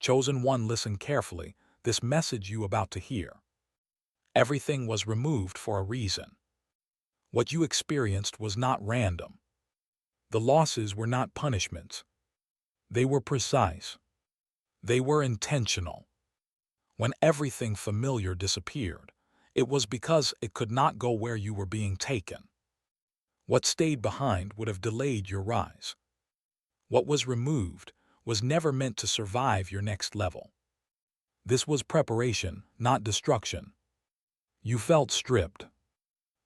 Chosen one, listen carefully. This message you about to hear. Everything was removed for a reason. What you experienced was not random. The losses were not punishments. They were precise. They were intentional. When everything familiar disappeared, it was because it could not go where you were being taken. What stayed behind would have delayed your rise. What was removed was never meant to survive your next level. This was preparation, not destruction. You felt stripped,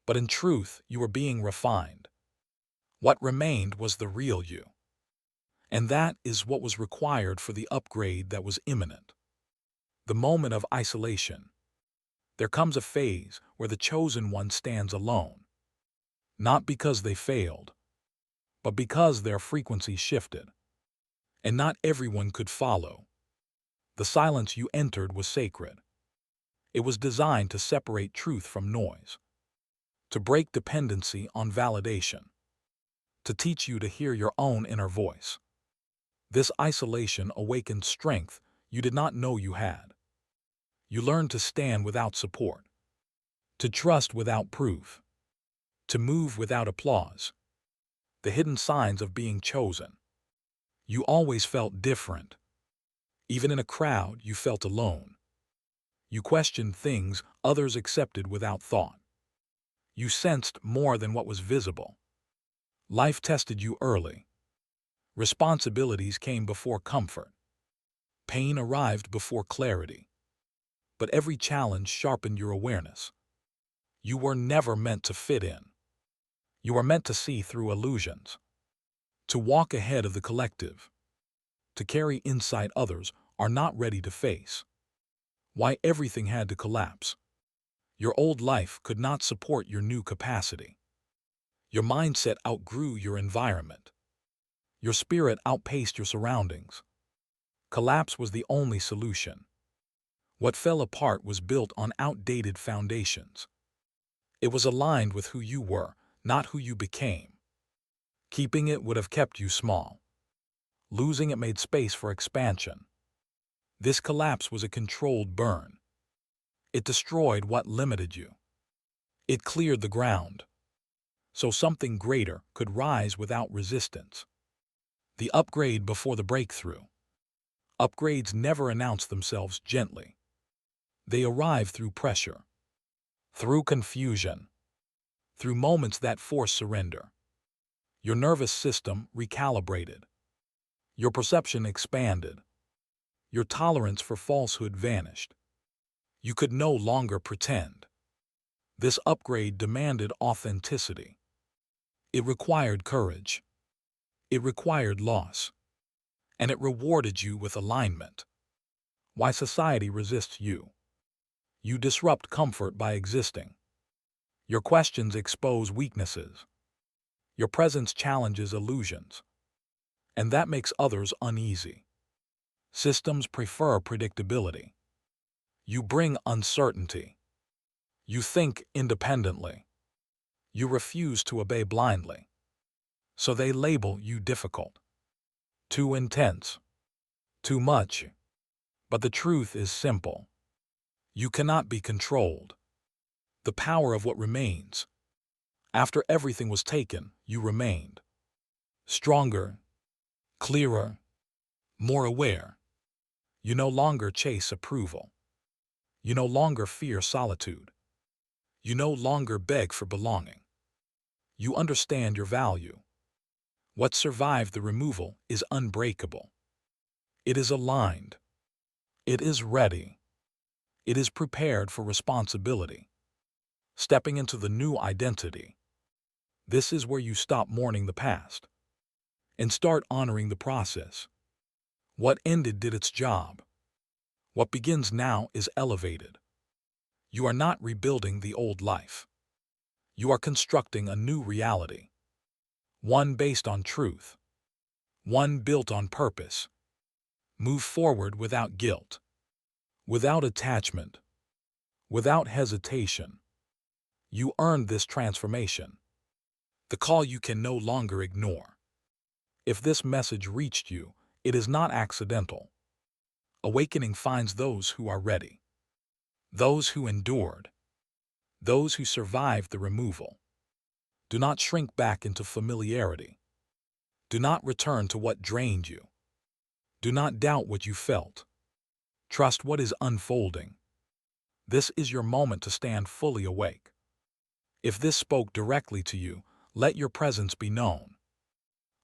but in truth, you were being refined. What remained was the real you. And that is what was required for the upgrade that was imminent. The moment of isolation. There comes a phase where the chosen one stands alone. Not because they failed, but because their frequency shifted. And not everyone could follow. The silence you entered was sacred. It was designed to separate truth from noise, to break dependency on validation, to teach you to hear your own inner voice. This isolation awakened strength you did not know you had. You learned to stand without support, to trust without proof, to move without applause. The hidden signs of being chosen. You always felt different. Even in a crowd, you felt alone. You questioned things others accepted without thought. You sensed more than what was visible. Life tested you early. Responsibilities came before comfort. Pain arrived before clarity. But every challenge sharpened your awareness. You were never meant to fit in. You were meant to see through illusions, to walk ahead of the collective, to carry insight others are not ready to face. Why everything had to collapse. Your old life could not support your new capacity. Your mindset outgrew your environment. Your spirit outpaced your surroundings. Collapse was the only solution. What fell apart was built on outdated foundations. It was aligned with who you were, not who you became. Keeping it would have kept you small. Losing it made space for expansion. This collapse was a controlled burn. It destroyed what limited you. It cleared the ground, so something greater could rise without resistance. The upgrade before the breakthrough. Upgrades never announce themselves gently. They arrive through pressure, through confusion, through moments that force surrender. Your nervous system recalibrated. Your perception expanded. Your tolerance for falsehood vanished. You could no longer pretend. This upgrade demanded authenticity. It required courage. It required loss. And it rewarded you with alignment. Why society resists you. You disrupt comfort by existing. Your questions expose weaknesses. Your presence challenges illusions. And that makes others uneasy. Systems prefer predictability. You bring uncertainty. You think independently. You refuse to obey blindly. So they label you difficult. Too intense. Too much. But the truth is simple. You cannot be controlled. The power of what remains. After everything was taken, you remained. Stronger, clearer, more aware. You no longer chase approval. You no longer fear solitude. You no longer beg for belonging. You understand your value. What survived the removal is unbreakable. It is aligned. It is ready. It is prepared for responsibility. Stepping into the new identity. This is where you stop mourning the past and start honoring the process. What ended did its job. What begins now is elevated. You are not rebuilding the old life. You are constructing a new reality. One based on truth. One built on purpose. Move forward without guilt. Without attachment. Without hesitation. You earned this transformation. The call you can no longer ignore. If this message reached you, it is not accidental. Awakening finds those who are ready, those who endured, those who survived the removal. Do not shrink back into familiarity. Do not return to what drained you. Do not doubt what you felt. Trust what is unfolding. This is your moment to stand fully awake. If this spoke directly to you, let your presence be known.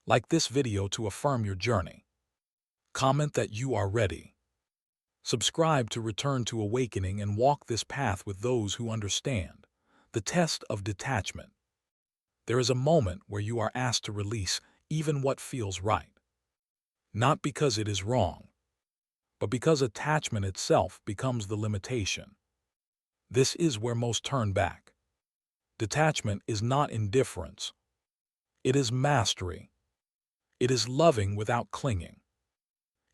Like this video to affirm your journey. Comment that you are ready. Subscribe to return to awakening and walk this path with those who understand. The test of detachment. There is a moment where you are asked to release even what feels right. Not because it is wrong, but because attachment itself becomes the limitation. This is where most turn back. Detachment is not indifference. It is mastery. It is loving without clinging.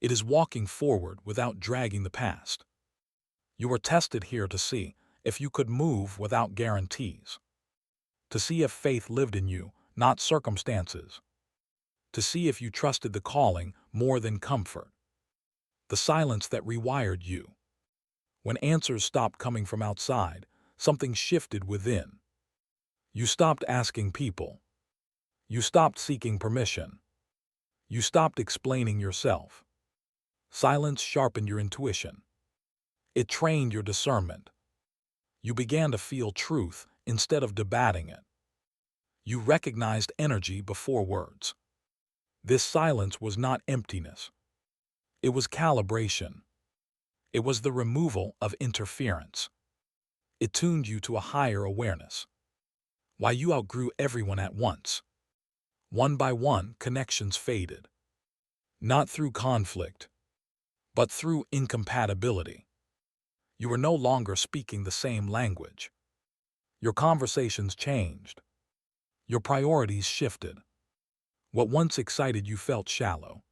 It is walking forward without dragging the past. You are tested here to see if you could move without guarantees. To see if faith lived in you, not circumstances. To see if you trusted the calling more than comfort. The silence that rewired you. When answers stopped coming from outside, something shifted within. You stopped asking people. You stopped seeking permission. You stopped explaining yourself. Silence sharpened your intuition. It trained your discernment. You began to feel truth instead of debating it. You recognized energy before words. This silence was not emptiness. It was calibration. It was the removal of interference. It tuned you to a higher awareness. While you outgrew everyone at once, one by one, connections faded. Not through conflict, but through incompatibility. You were no longer speaking the same language. Your conversations changed. Your priorities shifted. What once excited you felt shallow.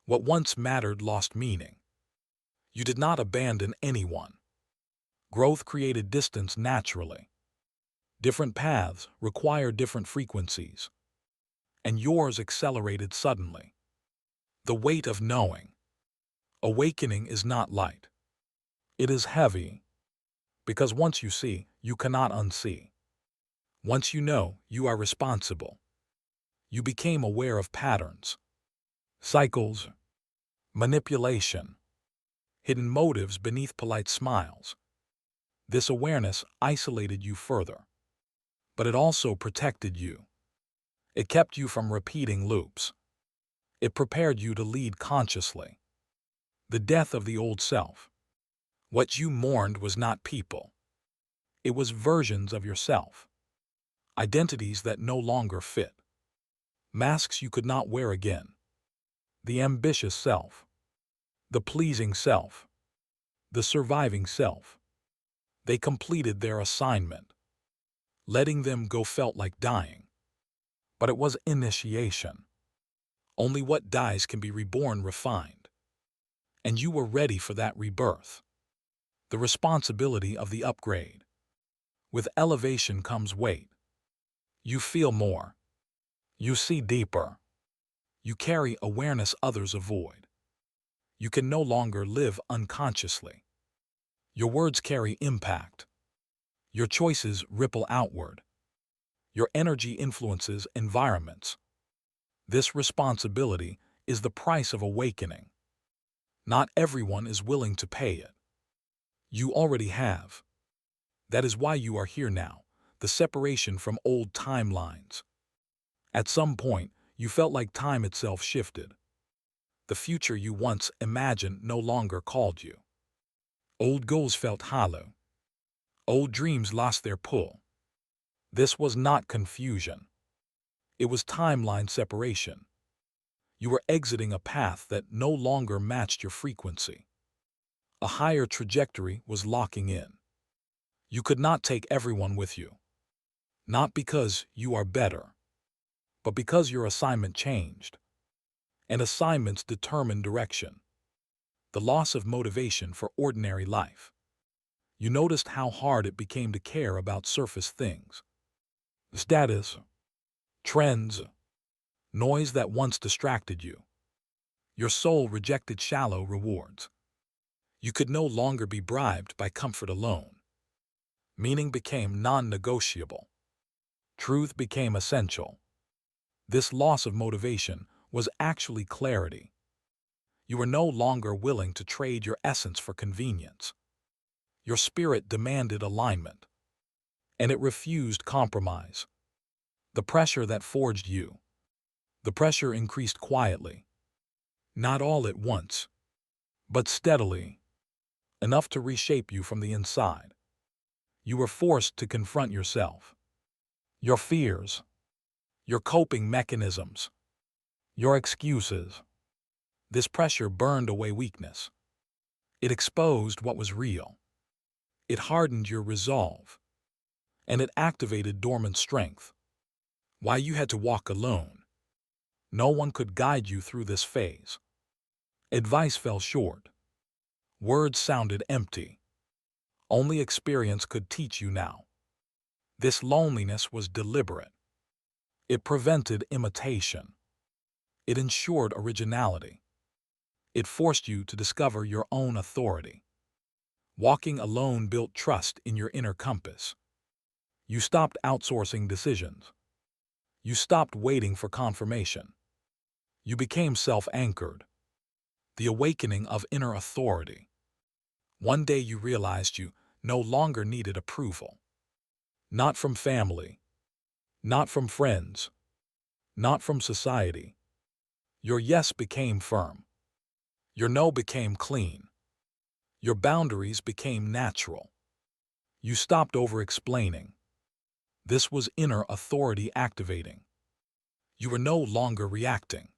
What once mattered lost meaning. You did not abandon anyone. Growth created distance naturally. Different paths require different frequencies. And yours accelerated suddenly. The weight of knowing. Awakening is not light. It is heavy. Because once you see, you cannot unsee. Once you know, you are responsible. You became aware of patterns, cycles, manipulation, hidden motives beneath polite smiles. This awareness isolated you further. But it also protected you. It kept you from repeating loops. It prepared you to lead consciously. The death of the old self. What you mourned was not people. It was versions of yourself. Identities that no longer fit. Masks you could not wear again. The ambitious self. The pleasing self. The surviving self. They completed their assignment. Letting them go felt like dying. But it was initiation. Only what dies can be reborn refined. And you were ready for that rebirth. The responsibility of the upgrade. With elevation comes weight. You feel more. You see deeper. You carry awareness others avoid. You can no longer live unconsciously. Your words carry impact. Your choices ripple outward. Your energy influences environments. This responsibility is the price of awakening. Not everyone is willing to pay it. You already have. That is why you are here now, the separation from old timelines. At some point, you felt like time itself shifted. The future you once imagined no longer called you. Old goals felt hollow. Old dreams lost their pull. This was not confusion. It was timeline separation. You were exiting a path that no longer matched your frequency. A higher trajectory was locking in. You could not take everyone with you. Not because you are better, but because your assignment changed. And assignments determine direction. The loss of motivation for ordinary life. You noticed how hard it became to care about surface things. Status, trends, noise that once distracted you. Your soul rejected shallow rewards. You could no longer be bribed by comfort alone. Meaning became non-negotiable. Truth became essential. This loss of motivation was actually clarity. You were no longer willing to trade your essence for convenience. Your spirit demanded alignment, and it refused compromise. The pressure that forged you. The pressure increased quietly, not all at once, but steadily, enough to reshape you from the inside. You were forced to confront yourself, your fears, your coping mechanisms, your excuses. This pressure burned away weakness. It exposed what was real. It hardened your resolve, and it activated dormant strength. Why you had to walk alone. No one could guide you through this phase. Advice fell short. Words sounded empty. Only experience could teach you now. This loneliness was deliberate. It prevented imitation. It ensured originality. It forced you to discover your own authority. Walking alone built trust in your inner compass. You stopped outsourcing decisions. You stopped waiting for confirmation. You became self-anchored. The awakening of inner authority. One day you realized you no longer needed approval. Not from family. Not from friends. Not from society. Your yes became firm. Your no became clean. Your boundaries became natural. You stopped over-explaining. This was inner authority activating. You were no longer reacting.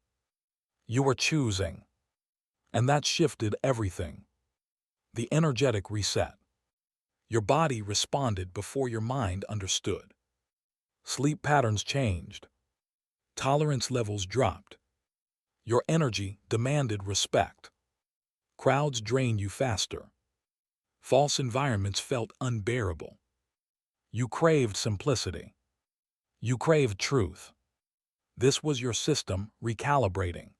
You were choosing. And that shifted everything. The energetic reset. Your body responded before your mind understood. Sleep patterns changed. Tolerance levels dropped. Your energy demanded respect. Crowds drained you faster. False environments felt unbearable. You craved simplicity. You craved truth. This was your system recalibrating.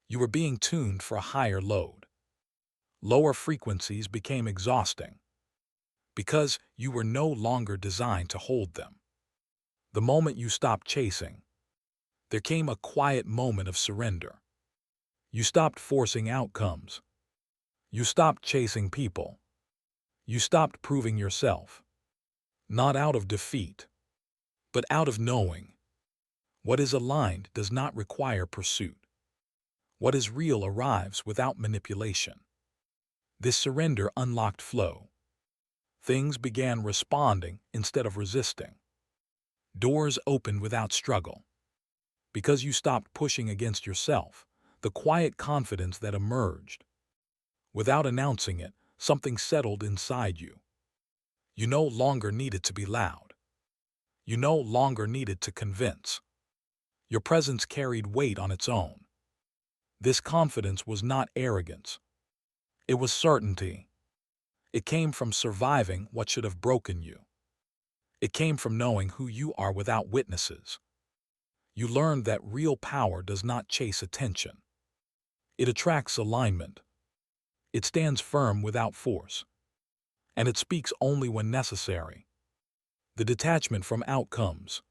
You were being tuned for a higher load. Lower frequencies became exhausting because you were no longer designed to hold them. The moment you stopped chasing, there came a quiet moment of surrender. You stopped forcing outcomes. You stopped chasing people. You stopped proving yourself. Not out of defeat, but out of knowing. What is aligned does not require pursuit. What is real arrives without manipulation. This surrender unlocked flow. Things began responding instead of resisting. Doors opened without struggle. Because you stopped pushing against yourself, the quiet confidence that emerged. Without announcing it, something settled inside you. You no longer needed to be loud. You no longer needed to convince. Your presence carried weight on its own. This confidence was not arrogance. It was certainty. It came from surviving what should have broken you. It came from knowing who you are without witnesses. You learned that real power does not chase attention. It attracts alignment. It stands firm without force. And it speaks only when necessary. The detachment from outcomes.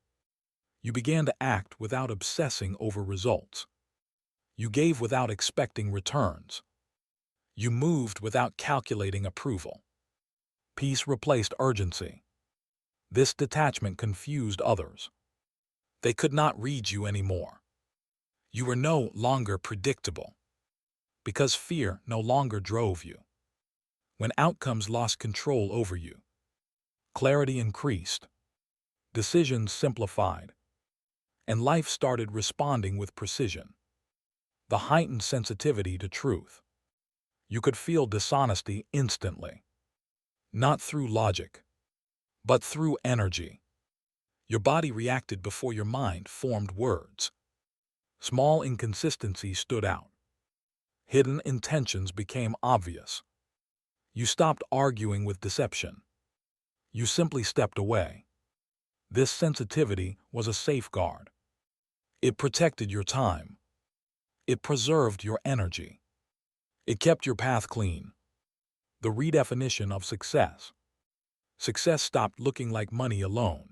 You began to act without obsessing over results. You gave without expecting returns. You moved without calculating approval. Peace replaced urgency. This detachment confused others. They could not read you anymore. You were no longer predictable. Because fear no longer drove you. When outcomes lost control over you, clarity increased. Decisions simplified. And life started responding with precision. The heightened sensitivity to truth. You could feel dishonesty instantly. Not through logic, but through energy. Your body reacted before your mind formed words. Small inconsistencies stood out. Hidden intentions became obvious. You stopped arguing with deception. You simply stepped away. This sensitivity was a safeguard. It protected your time. It preserved your energy. It kept your path clean. The redefinition of success. Success stopped looking like money alone,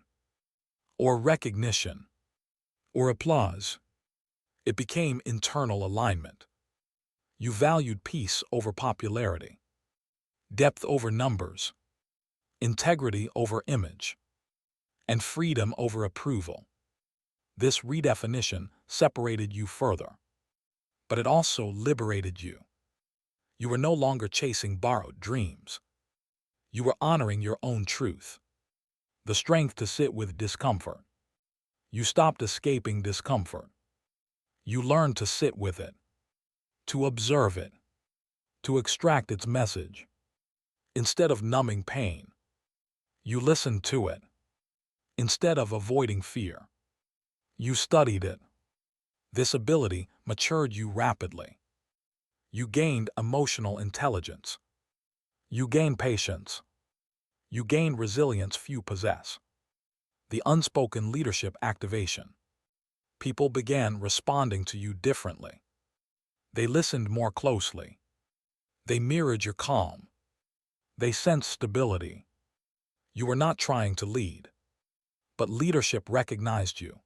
or recognition, or applause. It became internal alignment. You valued peace over popularity, depth over numbers, integrity over image, and freedom over approval. This redefinition separated you further, but it also liberated you. You were no longer chasing borrowed dreams. You were honoring your own truth, the strength to sit with discomfort. You stopped escaping discomfort. You learned to sit with it, to observe it, to extract its message. Instead of numbing pain, you listened to it. Instead of avoiding fear, you studied it. This ability matured you rapidly. You gained emotional intelligence. You gained patience. You gained resilience few possess. The unspoken leadership activation. People began responding to you differently. They listened more closely. They mirrored your calm. They sensed stability. You were not trying to lead, but leadership recognized you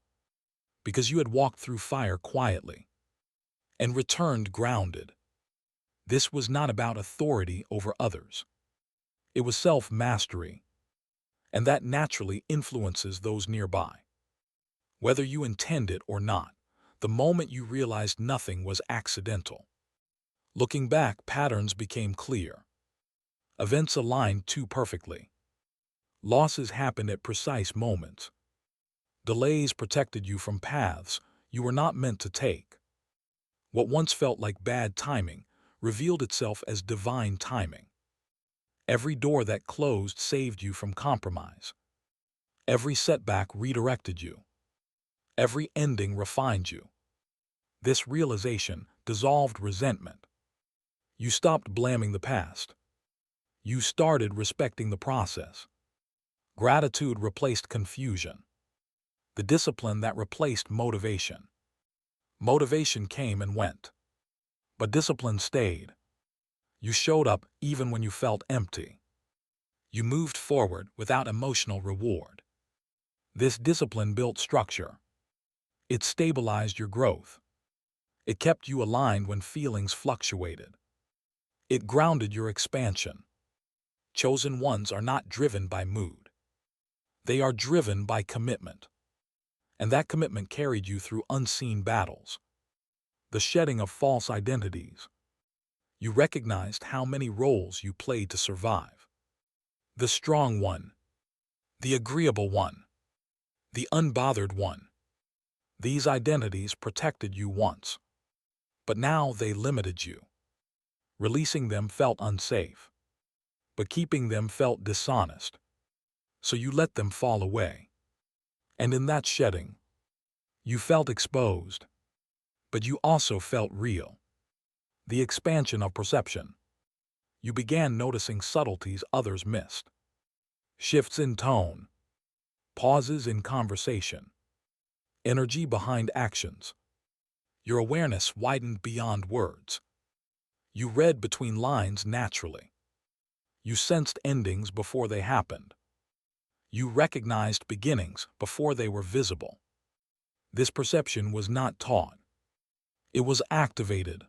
because you had walked through fire quietly and returned grounded. This was not about authority over others. It was self-mastery, and that naturally influences those nearby. Whether you intend it or not, the moment you realized nothing was accidental. Looking back, patterns became clear. Events aligned too perfectly. Losses happened at precise moments. Delays protected you from paths you were not meant to take. What once felt like bad timing revealed itself as divine timing. Every door that closed saved you from compromise. Every setback redirected you. Every ending refined you. This realization dissolved resentment. You stopped blaming the past. You started respecting the process. Gratitude replaced confusion. The discipline that replaced motivation. Motivation came and went, but discipline stayed. You showed up even when you felt empty. You moved forward without emotional reward. This discipline built structure. It stabilized your growth. It kept you aligned when feelings fluctuated. It grounded your expansion. Chosen ones are not driven by mood. They are driven by commitment. And that commitment carried you through unseen battles. The shedding of false identities. You recognized how many roles you played to survive. The strong one, the agreeable one, the unbothered one. These identities protected you once, but now they limited you. Releasing them felt unsafe, but keeping them felt dishonest. So you let them fall away. And in that shedding, you felt exposed, but you also felt real. The expansion of perception. You began noticing subtleties others missed. Shifts in tone, pauses in conversation, energy behind actions. Your awareness widened beyond words. You read between lines naturally. You sensed endings before they happened. You recognized beginnings before they were visible. This perception was not taught. It was activated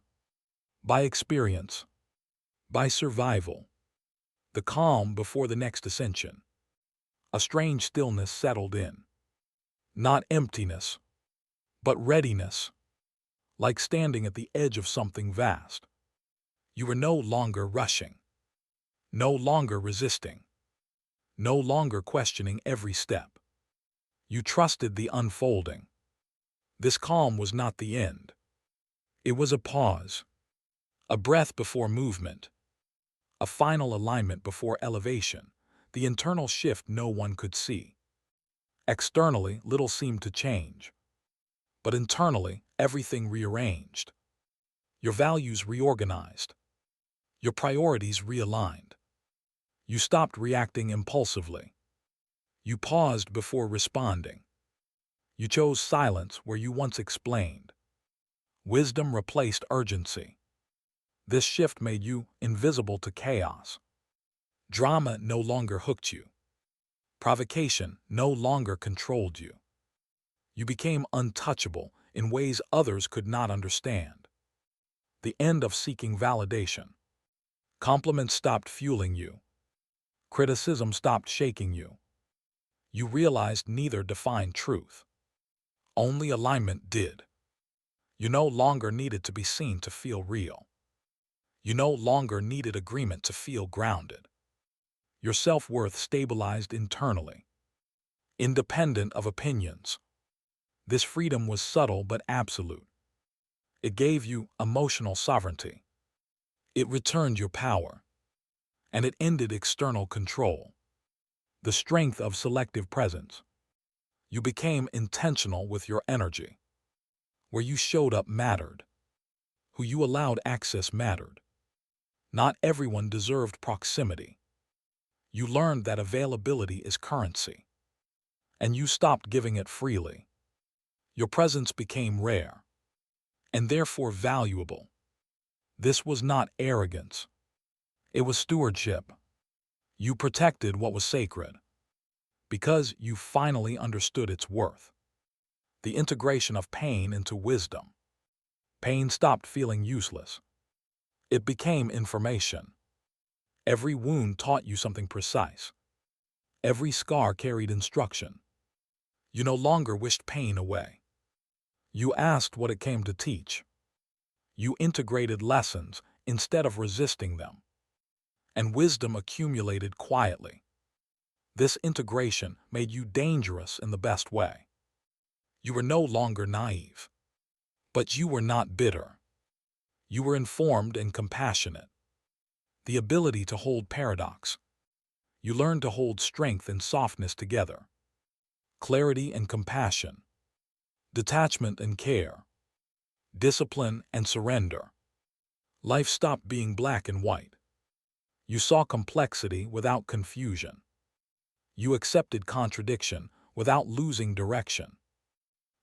by experience, by survival, the calm before the next ascension. A strange stillness settled in. Not emptiness, but readiness, like standing at the edge of something vast. You were no longer rushing, no longer resisting, no longer questioning every step. You trusted the unfolding. This calm was not the end. It was a pause, a breath before movement, a final alignment before elevation, the internal shift no one could see. Externally, little seemed to change, but internally, everything rearranged. Your values reorganized. Your priorities realigned. You stopped reacting impulsively. You paused before responding. You chose silence where you once explained. Wisdom replaced urgency. This shift made you invisible to chaos. Drama no longer hooked you. Provocation no longer controlled you. You became untouchable in ways others could not understand. The end of seeking validation. Compliments stopped fueling you. Criticism stopped shaking you. You realized neither defined truth. Only alignment did. You no longer needed to be seen to feel real. You no longer needed agreement to feel grounded. Your self-worth stabilized internally, independent of opinions. This freedom was subtle but absolute. It gave you emotional sovereignty. It returned your power. And it ended external control. The strength of selective presence. You became intentional with your energy. Where you showed up mattered. Who you allowed access mattered. Not everyone deserved proximity. You learned that availability is currency. And you stopped giving it freely. Your presence became rare. And therefore valuable. This was not arrogance. It was stewardship. You protected what was sacred. Because you finally understood its worth. The integration of pain into wisdom. Pain stopped feeling useless. It became information. Every wound taught you something precise. Every scar carried instruction. You no longer wished pain away. You asked what it came to teach. You integrated lessons instead of resisting them. And wisdom accumulated quietly. This integration made you dangerous in the best way. You were no longer naive. But you were not bitter. You were informed and compassionate. The ability to hold paradox. You learned to hold strength and softness together. Clarity and compassion. Detachment and care. Discipline and surrender. Life stopped being black and white. You saw complexity without confusion. You accepted contradiction without losing direction.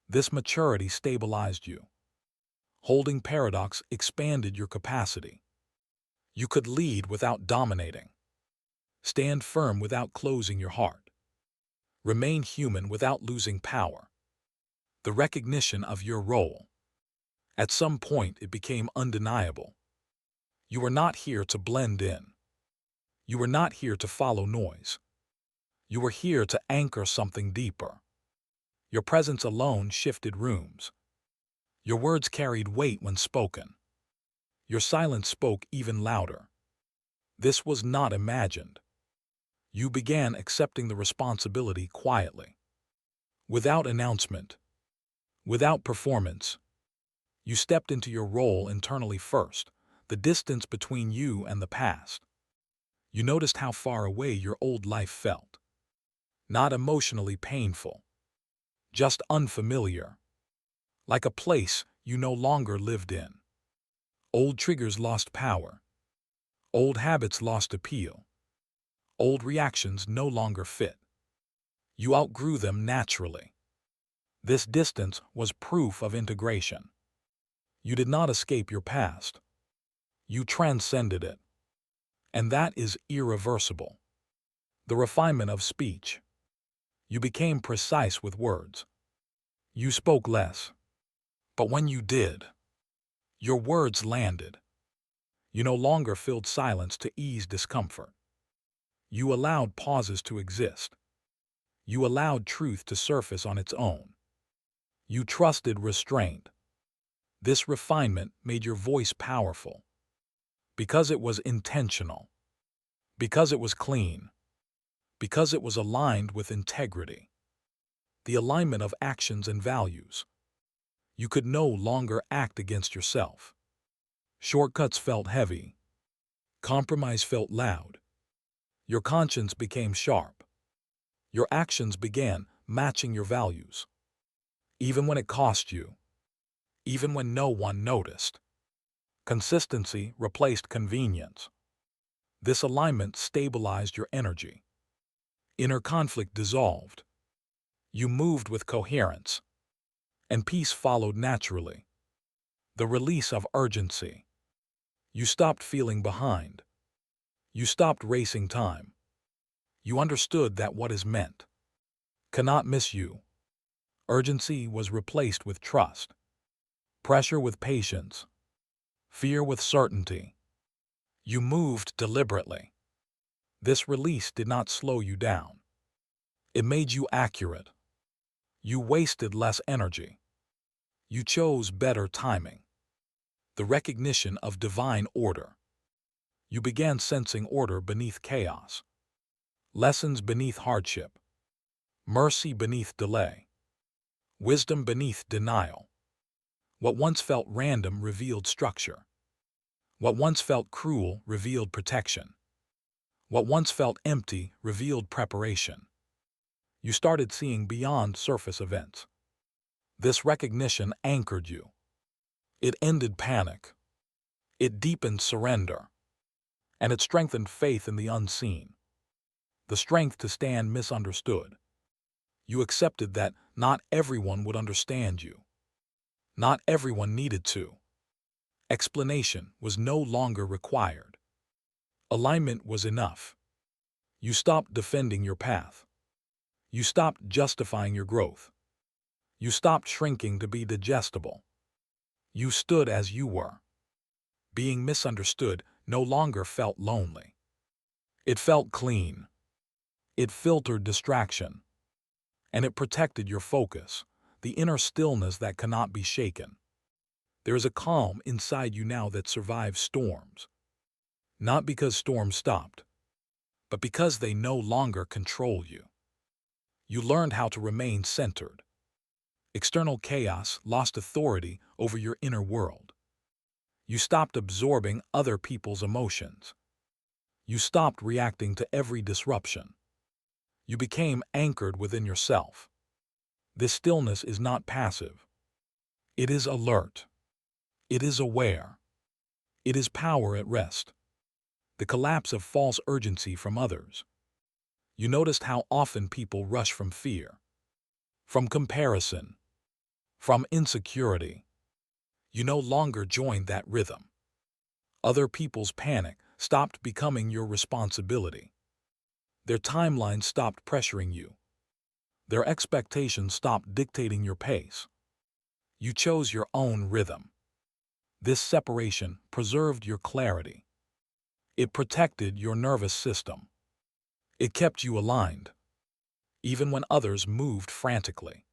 This maturity stabilized you. Holding paradox expanded your capacity. You could lead without dominating. Stand firm without closing your heart. Remain human without losing power. The recognition of your role. At some point, it became undeniable. You were not here to blend in. You were not here to follow noise. You were here to anchor something deeper. Your presence alone shifted rooms. Your words carried weight when spoken. Your silence spoke even louder. This was not imagined. You began accepting the responsibility quietly. Without announcement. Without performance. You stepped into your role internally first, the distance between you and the past. You noticed how far away your old life felt. Not emotionally painful. Just unfamiliar. Like a place you no longer lived in. Old triggers lost power. Old habits lost appeal. Old reactions no longer fit. You outgrew them naturally. This distance was proof of integration. You did not escape your past. You transcended it. And that is irreversible. The refinement of speech. You became precise with words. You spoke less. But when you did, your words landed. You no longer filled silence to ease discomfort. You allowed pauses to exist. You allowed truth to surface on its own. You trusted restraint. This refinement made your voice powerful. Because it was intentional. Because it was clean. Because it was aligned with integrity. The alignment of actions and values. You could no longer act against yourself. Shortcuts felt heavy. Compromise felt loud. Your conscience became sharp. Your actions began matching your values. Even when it cost you. Even when no one noticed. Consistency replaced convenience. This alignment stabilized your energy. Inner conflict dissolved. You moved with coherence. And peace followed naturally. The release of urgency. You stopped feeling behind. You stopped racing time. You understood that what is meant cannot miss you. Urgency was replaced with trust, pressure with patience, fear with certainty. You moved deliberately. This release did not slow you down. It made you accurate. You wasted less energy. You chose better timing. The recognition of divine order. You began sensing order beneath chaos, lessons beneath hardship, mercy beneath delay, wisdom beneath denial. What once felt random revealed structure. What once felt cruel revealed protection. What once felt empty revealed preparation. You started seeing beyond surface events. This recognition anchored you. It ended panic. It deepened surrender. And it strengthened faith in the unseen. The strength to stand misunderstood. You accepted that not everyone would understand you. Not everyone needed to. Explanation was no longer required. Alignment was enough. You stopped defending your path. You stopped justifying your growth. You stopped shrinking to be digestible. You stood as you were. Being misunderstood no longer felt lonely. It felt clean. It filtered distraction. And it protected your focus, the inner stillness that cannot be shaken. There is a calm inside you now that survives storms. Not because storms stopped, but because they no longer control you. You learned how to remain centered. External chaos lost authority over your inner world. You stopped absorbing other people's emotions. You stopped reacting to every disruption. You became anchored within yourself. This stillness is not passive. It is alert. It is aware. It is power at rest. The collapse of false urgency from others. You noticed how often people rush from fear, from comparison, from insecurity. You no longer joined that rhythm. Other people's panic stopped becoming your responsibility. Their timeline stopped pressuring you. Their expectations stopped dictating your pace. You chose your own rhythm. This separation preserved your clarity. It protected your nervous system. It kept you aligned, even when others moved frantically.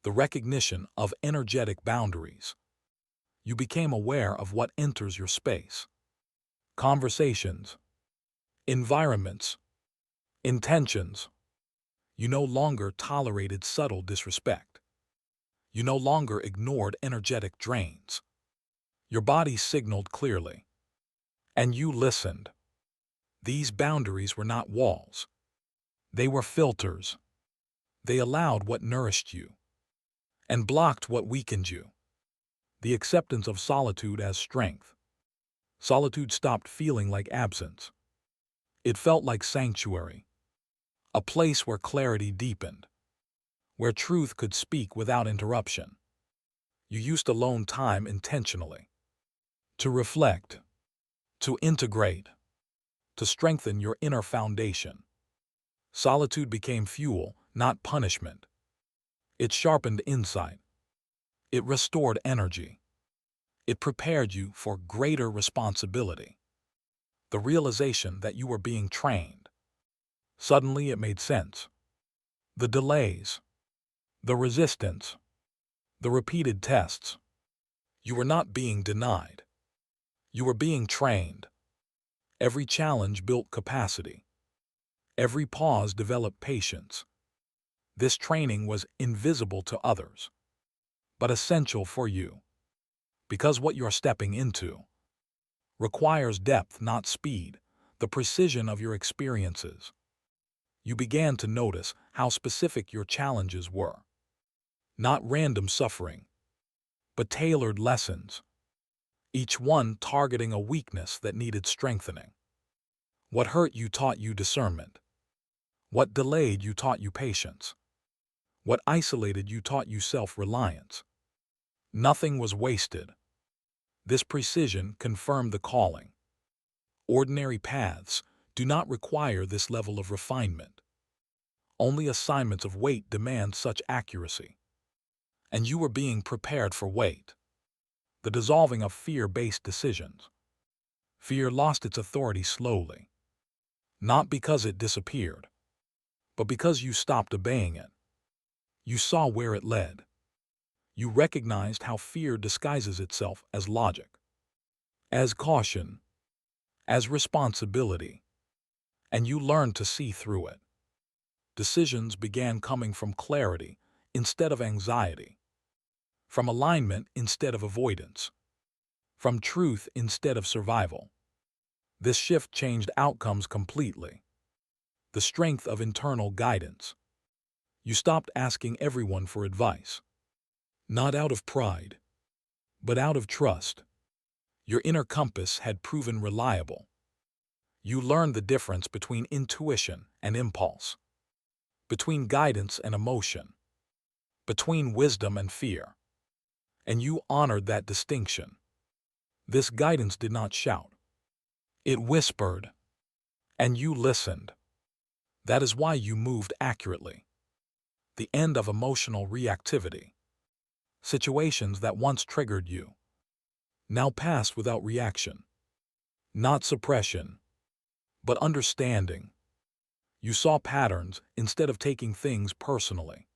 The recognition of energetic boundaries. You became aware of what enters your space. Conversations, environments, intentions. You no longer tolerated subtle disrespect. You no longer ignored energetic drains. Your body signaled clearly. And you listened. These boundaries were not walls. They were filters. They allowed what nourished you and blocked what weakened you. The acceptance of solitude as strength. Solitude stopped feeling like absence. It felt like sanctuary, a place where clarity deepened, where truth could speak without interruption. You used alone time intentionally, to reflect, to integrate, to strengthen your inner foundation. Solitude became fuel, not punishment. It sharpened insight. It restored energy. It prepared you for greater responsibility. The realization that you were being trained. Suddenly it made sense. The delays, the resistance, the repeated tests. You were not being denied. You were being trained. Every challenge built capacity. Every pause developed patience. This training was invisible to others, but essential for you, because what you're stepping into requires depth, not speed, the precision of your experiences. You began to notice how specific your challenges were. Not random suffering, but tailored lessons, each one targeting a weakness that needed strengthening. What hurt you taught you discernment. What delayed you taught you patience. What isolated you taught you self-reliance. Nothing was wasted. This precision confirmed the calling. Ordinary paths do not require this level of refinement. Only assignments of weight demand such accuracy. And you were being prepared for weight. The dissolving of fear-based decisions. Fear lost its authority slowly. Not because it disappeared, but because you stopped obeying it. You saw where it led. You recognized how fear disguises itself as logic, as caution, as responsibility, and you learned to see through it. Decisions began coming from clarity instead of anxiety, from alignment instead of avoidance, from truth instead of survival. This shift changed outcomes completely. The strength of internal guidance. You stopped asking everyone for advice, not out of pride, but out of trust. Your inner compass had proven reliable. You learned the difference between intuition and impulse, between guidance and emotion, between wisdom and fear. And you honored that distinction. This guidance did not shout. It whispered, and you listened. That is why you moved accurately. The end of emotional reactivity. Situations that once triggered you now passed without reaction. Not suppression, but understanding. You saw patterns instead of taking things personally.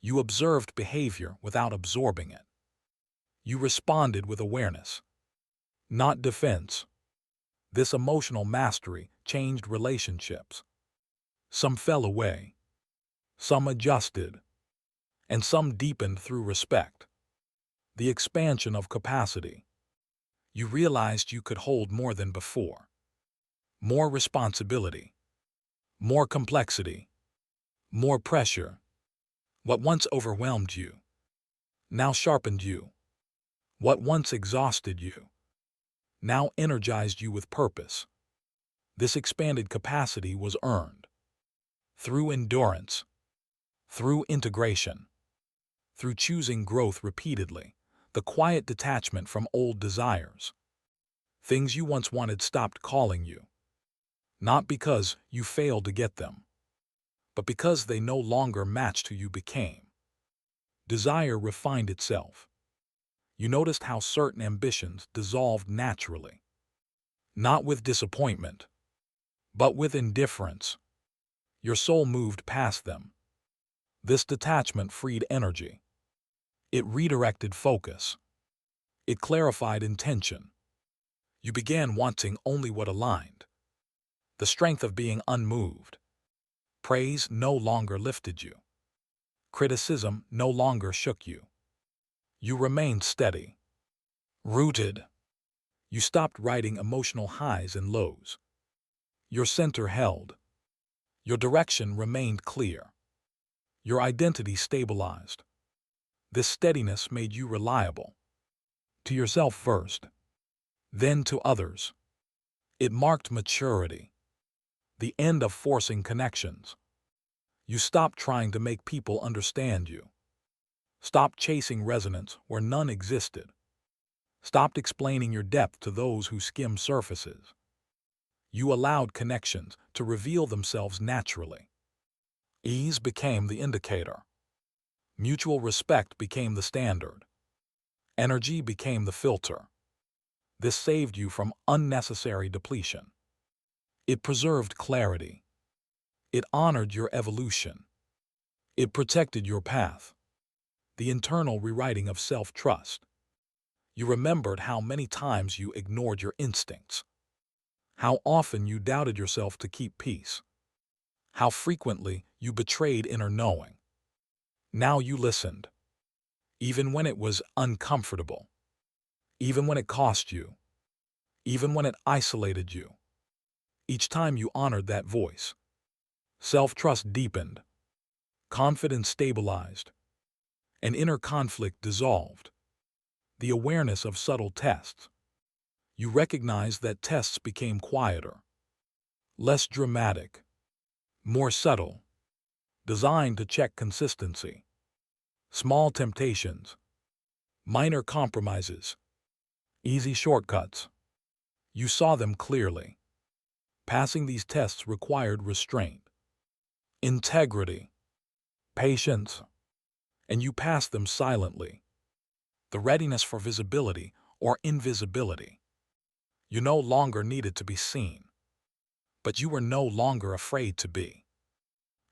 You observed behavior without absorbing it. You responded with awareness, not defense. This emotional mastery changed relationships. Some fell away, some adjusted, and some deepened through respect. The expansion of capacity. You realized you could hold more than before. More responsibility, more complexity, more pressure. What once overwhelmed you now sharpened you. What once exhausted you now energized you with purpose. This expanded capacity was earned through endurance, through integration, through choosing growth repeatedly, the quiet detachment from old desires. Things you once wanted stopped calling you, not because you failed to get them, but because they no longer matched who you became. Desire refined itself. You noticed how certain ambitions dissolved naturally, not with disappointment, but with indifference. Your soul moved past them. This detachment freed energy. It redirected focus. It clarified intention. You began wanting only what aligned. The strength of being unmoved. Praise no longer lifted you. Criticism no longer shook you. You remained steady, rooted. You stopped riding emotional highs and lows. Your center held. Your direction remained clear. Your identity stabilized. This steadiness made you reliable. To yourself first, then to others. It marked maturity, the end of forcing connections. You stopped trying to make people understand you. Stopped chasing resonance where none existed. Stopped explaining your depth to those who skim surfaces. You allowed connections to reveal themselves naturally. Ease became the indicator. Mutual respect became the standard. Energy became the filter. This saved you from unnecessary depletion. It preserved clarity. It honored your evolution. It protected your path. The internal rewriting of self-trust. You remembered how many times you ignored your instincts. How often you doubted yourself to keep peace. How frequently you betrayed inner knowing. Now you listened, even when it was uncomfortable, even when it cost you, even when it isolated you. Each time you honored that voice, self-trust deepened, confidence stabilized, and inner conflict dissolved. The awareness of subtle tests. You recognized that tests became quieter, less dramatic, more subtle, designed to check consistency. Small temptations, minor compromises, easy shortcuts. You saw them clearly. Passing these tests required restraint, integrity, patience, and you passed them silently. The readiness for visibility or invisibility. You no longer needed to be seen, but you were no longer afraid to be.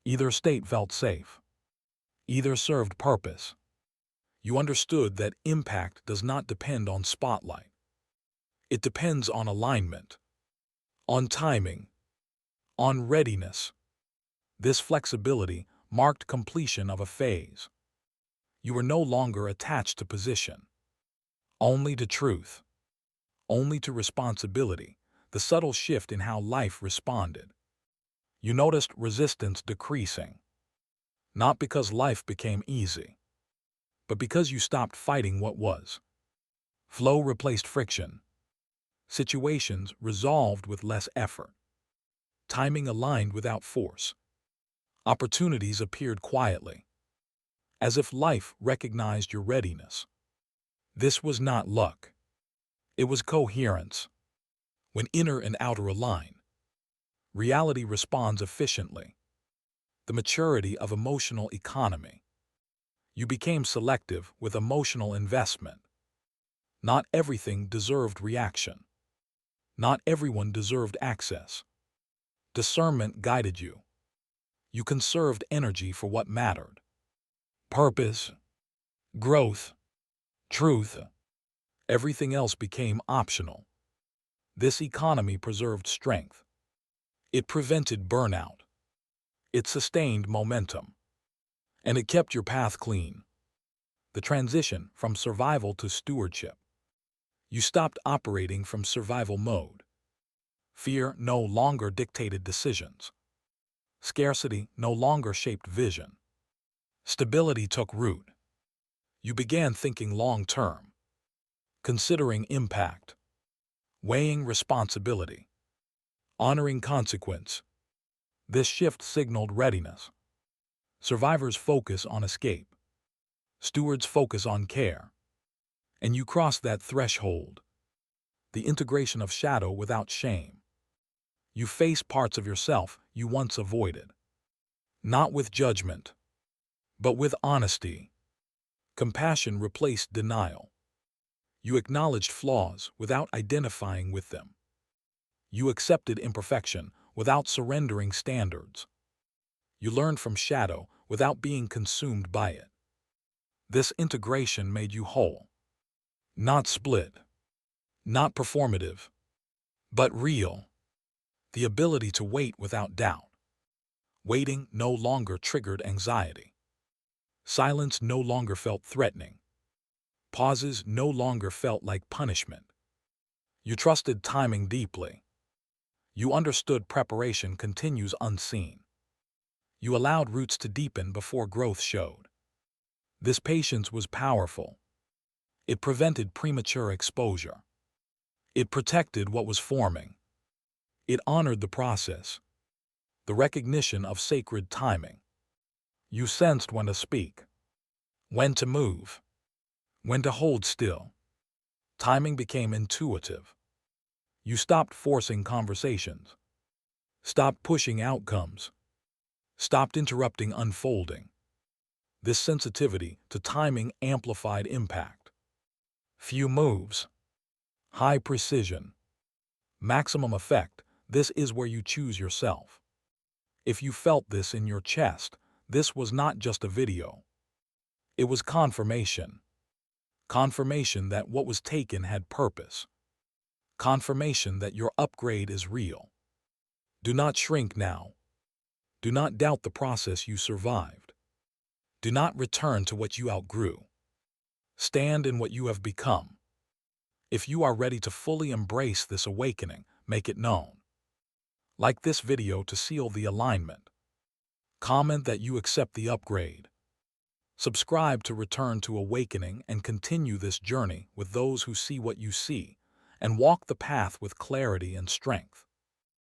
Either state felt safe. Either served purpose. You understood that impact does not depend on spotlight. It depends on alignment, on timing, on readiness. This flexibility marked completion of a phase. You were no longer attached to position, only to truth, only to responsibility, the subtle shift in how life responded. You noticed resistance decreasing, not because life became easy, but because you stopped fighting what was. Flow replaced friction. Situations resolved with less effort. Timing aligned without force. Opportunities appeared quietly, as if life recognized your readiness. This was not luck. It was coherence. When inner and outer align, reality responds efficiently. The maturity of emotional economy. You became selective with emotional investment. Not everything deserved reaction. Not everyone deserved access. Discernment guided you. You conserved energy for what mattered. Purpose, growth, truth. Everything else became optional. This economy preserved strength. It prevented burnout. It sustained momentum. And it kept your path clean. The transition from survival to stewardship. You stopped operating from survival mode. Fear no longer dictated decisions. Scarcity no longer shaped vision. Stability took root. You began thinking long-term, considering impact, weighing responsibility, honoring consequence. This shift signaled readiness. Survivors focus on escape. Stewards focus on care. And you crossed that threshold. The integration of shadow without shame. You face parts of yourself you once avoided. Not with judgment, but with honesty. Compassion replaced denial. You acknowledged flaws without identifying with them. You accepted imperfection without surrendering standards. You learned from shadow without being consumed by it. This integration made you whole. Not split, not performative, but real. The ability to wait without doubt. Waiting no longer triggered anxiety. Silence no longer felt threatening. Pauses no longer felt like punishment. You trusted timing deeply. You understood preparation continues unseen. You allowed roots to deepen before growth showed. This patience was powerful. It prevented premature exposure. It protected what was forming. It honored the process, the recognition of sacred timing. You sensed when to speak, when to move, when to hold still. Timing became intuitive. You stopped forcing conversations, stopped pushing outcomes, stopped interrupting unfolding. This sensitivity to timing amplified impact. Few moves, high precision, maximum effect. This is where you choose yourself. If you felt this in your chest, this was not just a video. It was confirmation. Confirmation that what was taken had purpose. Confirmation that your upgrade is real. Do not shrink now. Do not doubt the process you survived. Do not return to what you outgrew. Stand in what you have become. If you are ready to fully embrace this awakening, make it known. Like this video to seal the alignment. Comment that you accept the upgrade. Subscribe to return to awakening and continue this journey with those who see what you see and walk the path with clarity and strength.